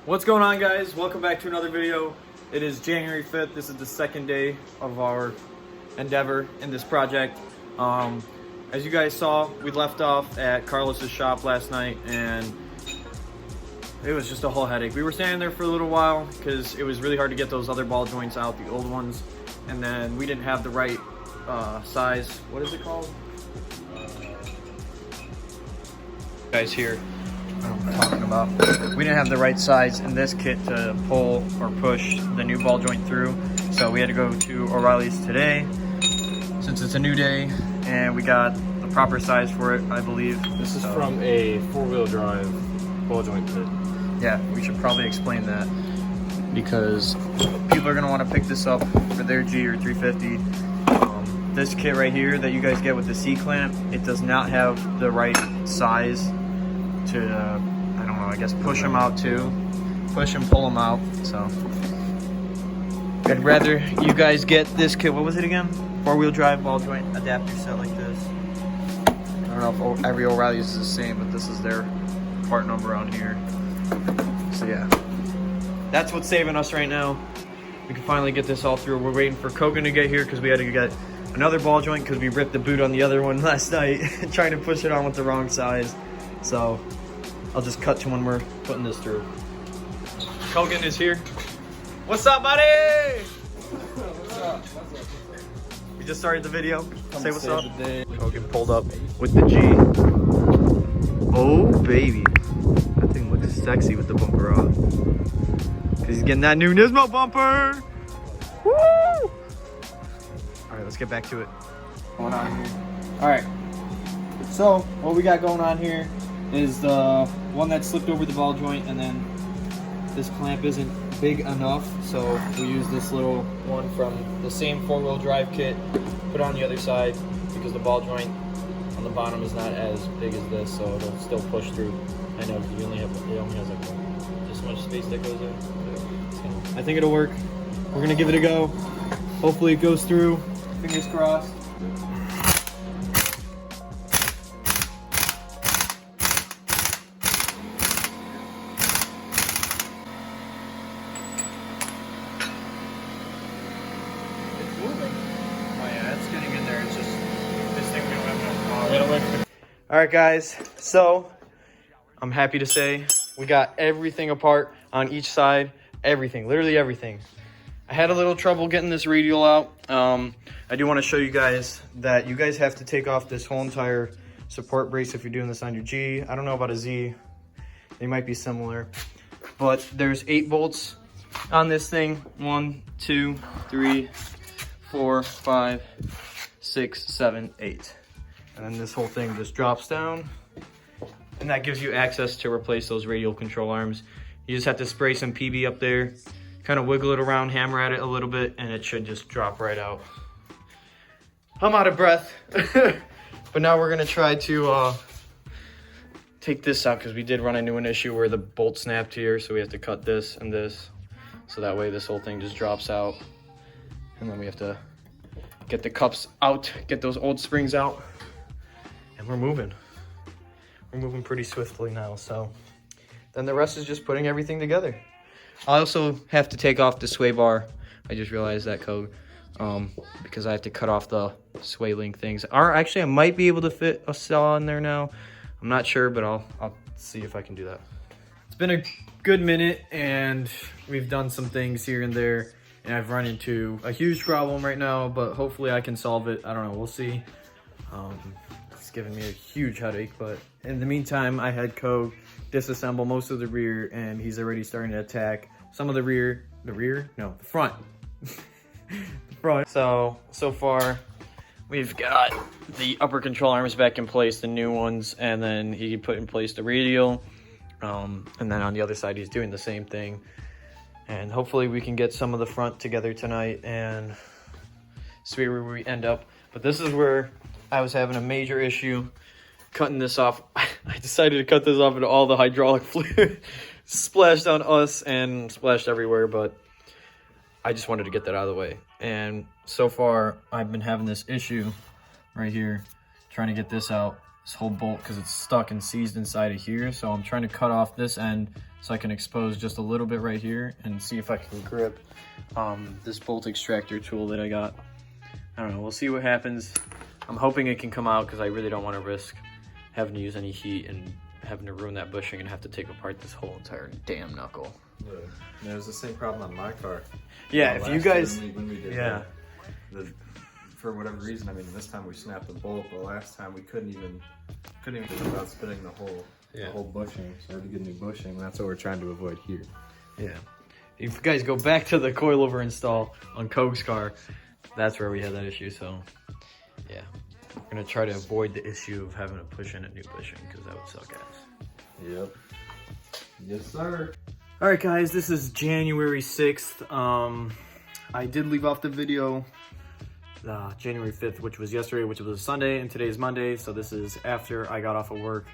What's going on, guys? Welcome back to another video. It is January 5th. This is the second day of our endeavor in this project. As you guys saw, we left off at Carlos's shop last night and it was just a whole headache. We were standing there for a little while because it was really hard to get those other ball joints out, the old ones, and then we didn't have the right size. What is it called? Guys, here. I don't know what I'm talking about. We didn't have the right size in this kit to pull or push the new ball joint through, so we had to go to O'Reilly's today since it's a new day, and we got the proper size for it, I believe. This is from a four-wheel drive ball joint kit. Yeah, we should probably explain that because people are going to want to pick this up for their G or 350. This kit right here that you guys get with the C-clamp, it does not have the right size to, I don't know, I guess push them out too. Push and pull them out, so. I'd rather you guys get this kit. What was it again? Four-wheel drive ball joint adapter set like this. I don't know if every O'Reilly's is the same, but this is their part number on here. So yeah, that's what's saving us right now. We can finally get this all through. We're waiting for Kogan to get here because we had to get another ball joint because we ripped the boot on the other one last night trying to push it on with the wrong size. So I'll just cut to when we're putting this through. Kogan is here. What's up, buddy? What's up? We just started the video. Say what's up. Kogan Pulled up with the G. Oh baby, that thing looks sexy with the bumper off. Cause he's getting that new Nismo bumper. Woo! All right, let's get back to it. Going on here. All right. So what we got going on here is the one that slipped over the ball joint, and then this clamp isn't big enough, so we use this little one from the same four-wheel drive kit, put it on the other side because the ball joint on the bottom is not as big as this, so it'll still push through. I know because it only has like this much space that goes in. So I think it'll work. We're gonna give it a go. Hopefully it goes through. Fingers crossed. All right, guys, so I'm happy to say we got everything apart on each side. Everything, literally everything. I had a little trouble getting this radial out. I do want to show you guys that you guys have to take off this whole entire support brace if you're doing this on your G. I don't know about a Z. They might be similar. But there's 8 bolts on this thing. 1, 2, 3, 4, 5, 6, 7, 8. And then this whole thing just drops down. And that gives you access to replace those radial control arms. You just have to spray some PB up there, kind of wiggle it around, hammer at it a little bit, and it should just drop right out. I'm out of breath. But now we're gonna try to take this out because we did run into an issue where the bolt snapped here, so we have to cut this and this. So that way this whole thing just drops out. And then we have to get the cups out, get those old springs out. And we're moving. We're moving pretty swiftly now, so then the rest is just putting everything together. I also have to take off the sway bar. I just realized that code because I have to cut off the sway link things. Or actually, I might be able to fit a saw in there now. I'm not sure, but I'll see if I can do that. It's been a good minute, and we've done some things here and there, and I've run into a huge problem right now, but hopefully I can solve it. I don't know, we'll see. It's giving me a huge headache, but in the meantime, I had Code disassemble most of the rear, and he's already starting to attack some of the rear. No, the front. The front. So far, we've got the upper control arms back in place, the new ones, and then he put in place the radial. And then on the other side, he's doing the same thing. And hopefully we can get some of the front together tonight and see where we end up. But this is where I was having a major issue cutting this off. I decided to cut this off and all the hydraulic fluid splashed on us and splashed everywhere, but I just wanted to get that out of the way. And so far, I've been having this issue right here, trying to get this out. this whole bolt because it's stuck and seized inside of here. So I'm trying to cut off this end so I can expose just a little bit right here and see if I can grip this bolt extractor tool that I got. I don't know, we'll see what happens. I'm hoping it can come out because I really don't want to risk having to use any heat and having to ruin that bushing and have to take apart this whole entire damn knuckle. Yeah, it was the same problem on my car. Yeah, if you guys, when we did yeah, for whatever reason, I mean, this time we snapped the bolt, but last time we couldn't even think about spinning the whole bushing. So I had to get new bushing. That's what we're trying to avoid here. yeah. If you guys go back to the coilover install on Koch's car, that's where we had that issue. So, yeah, we're gonna try to avoid the issue of having to push in a new bushing because that would suck ass. Yep. Yes, sir. All right, guys, this is January 6th. I did leave off the video January 5th, which was yesterday, which was a Sunday, and today is Monday. So this is after I got off of work.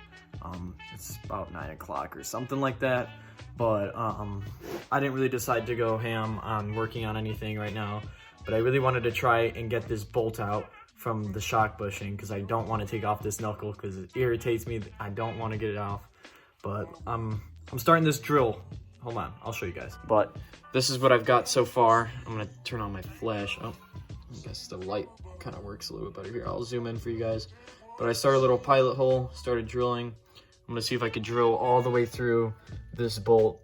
It's about 9 o'clock or something like that. But I didn't really decide to go ham on working on anything right now. But I really wanted to try and get this bolt out from the shock bushing because I don't want to take off this knuckle because it irritates me. I don't want to get it off. But I'm starting this drill. Hold on, I'll show you guys. But this is what I've got so far. I'm gonna turn on my flash. Oh, I guess the light kind of works a little bit better here. I'll zoom in for you guys. But I started a little pilot hole, started drilling. I'm gonna see if I could drill all the way through this bolt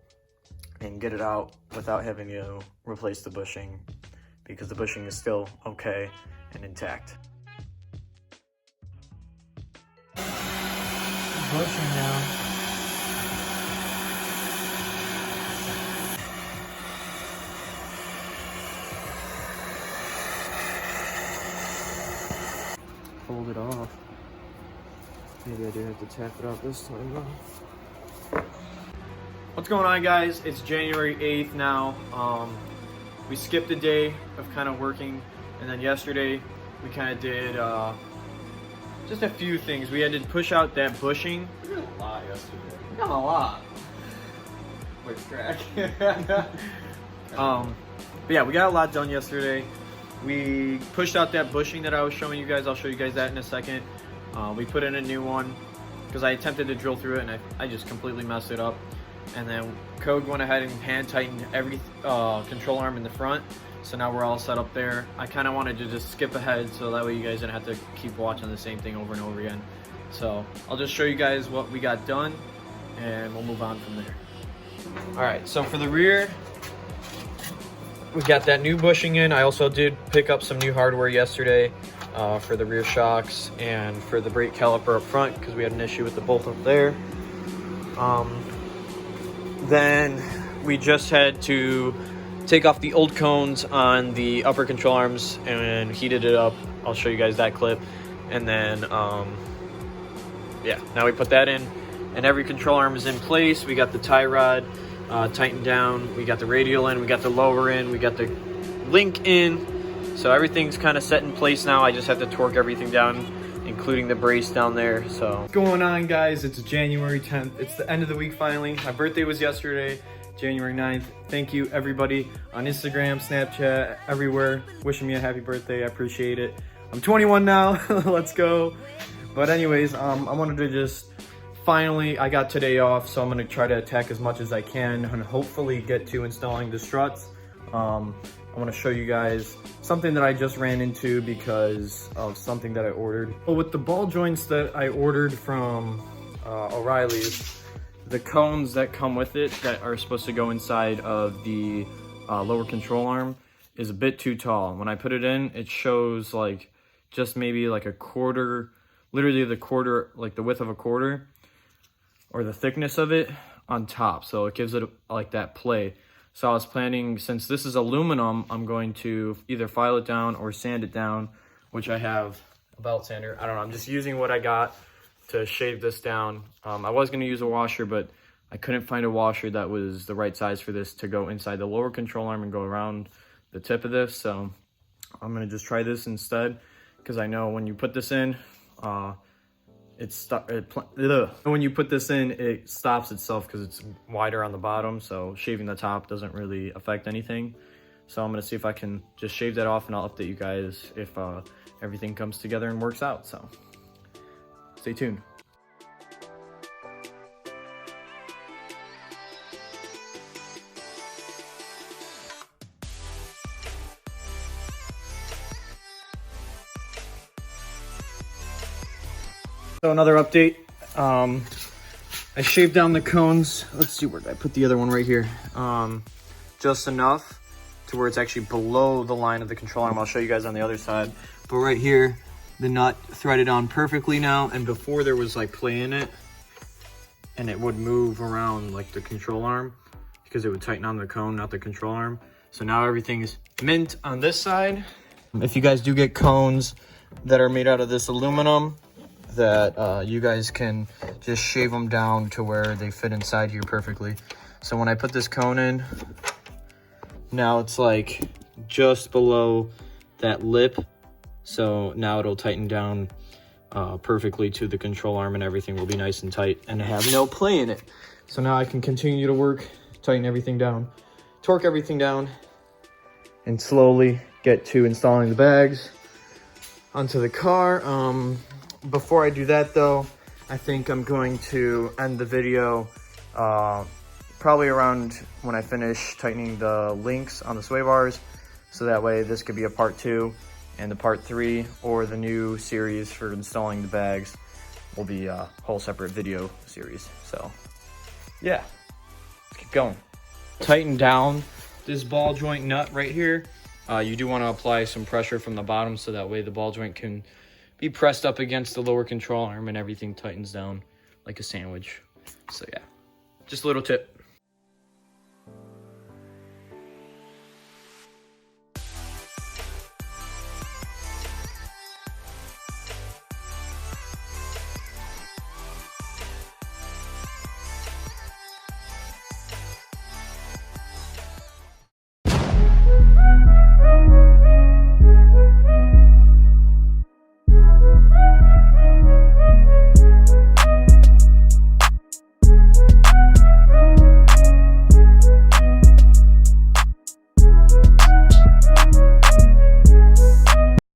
and get it out without having to replace the bushing because the bushing is still okay and intact. Bushing now. Fold it off. Maybe I do have to tap it out this time though. What's going on, guys? It's January 8th now. We skipped a day of kind of working, and then yesterday we kind of did just a few things. We had to push out that bushing. We did a lot yesterday. We got a lot. Wait, crack. But yeah, we got a lot done yesterday. We pushed out that bushing that I was showing you guys. I'll show you guys that in a second. We put in a new one because I attempted to drill through it and I just completely messed it up. And then Code went ahead and hand tightened every control arm in the front. So now we're all set up there. I kind of wanted to just skip ahead so that way you guys didn't have to keep watching the same thing over and over again. So I'll just show you guys what we got done and we'll move on from there. All right, so for the rear, we got that new bushing in. I also did pick up some new hardware yesterday for the rear shocks and for the brake caliper up front because we had an issue with the bolt up there. Then we just had to take off the old cones on the upper control arms and heated it up. I'll show you guys that clip. And then, yeah, now we put that in and every control arm is in place. We got the tie rod tightened down. We got the radial in, we got the lower in, we got the link in. So everything's kind of set in place now. I just have to torque everything down, including the brace down there. So what's going on, guys? It's January 10th. It's the end of the week finally. My birthday was yesterday, January 9th. Thank you everybody on Instagram, Snapchat, everywhere wishing me a happy birthday. I appreciate it. I'm 21 now. Let's go. But anyways, I wanted to just finally, I got today off, so I'm gonna try to attack as much as I can and hopefully get to installing the struts. I want to show you guys something that I just ran into because of something that I ordered. Well, with the ball joints that I ordered from O'Reilly's, the cones that come with it that are supposed to go inside of the lower control arm is a bit too tall. When I put it in, it shows like just maybe like a quarter, literally the quarter, like the width of a quarter or the thickness of it on top. So it gives it like that play. So I was planning, since this is aluminum, I'm going to either file it down or sand it down, which I have a belt sander. I don't know, I'm just using what I got to shave this down. I was going to use a washer, but I couldn't find a washer that was the right size for this to go inside the lower control arm and go around the tip of this. So I'm going to just try this instead, because I know when you put this in, when you put this in, it stops itself because it's wider on the bottom, so shaving the top doesn't really affect anything. So I'm gonna see if I can just shave that off and I'll update you guys if everything comes together and works out. So stay tuned. So another update. I shaved down the cones. Let's see, where did I put the other one? Right here. Just enough to where it's actually below the line of the control arm. I'll show you guys on the other side. But right here, the nut threaded on perfectly now. And before there was like play in it, and it would move around like the control arm because it would tighten on the cone, not the control arm. So now everything's mint on this side. If you guys do get cones that are made out of this aluminum, that you guys can just shave them down to where they fit inside here perfectly. So when I put this cone in, now it's like just below that lip. So now it'll tighten down perfectly to the control arm, and everything will be nice and tight and have no play in it. So now I can continue to work, tighten everything down, torque everything down, and slowly get to installing the bags onto the car. Before I do that though, I think I'm going to end the video probably around when I finish tightening the links on the sway bars. So that way this could be a part 2, and the part 3 or the new series for installing the bags will be a whole separate video series. So yeah, let's keep going. Tighten down this ball joint nut right here. You do want to apply some pressure from the bottom so that way the ball joint can be pressed up against the lower control arm and everything tightens down like a sandwich. So yeah, just a little tip.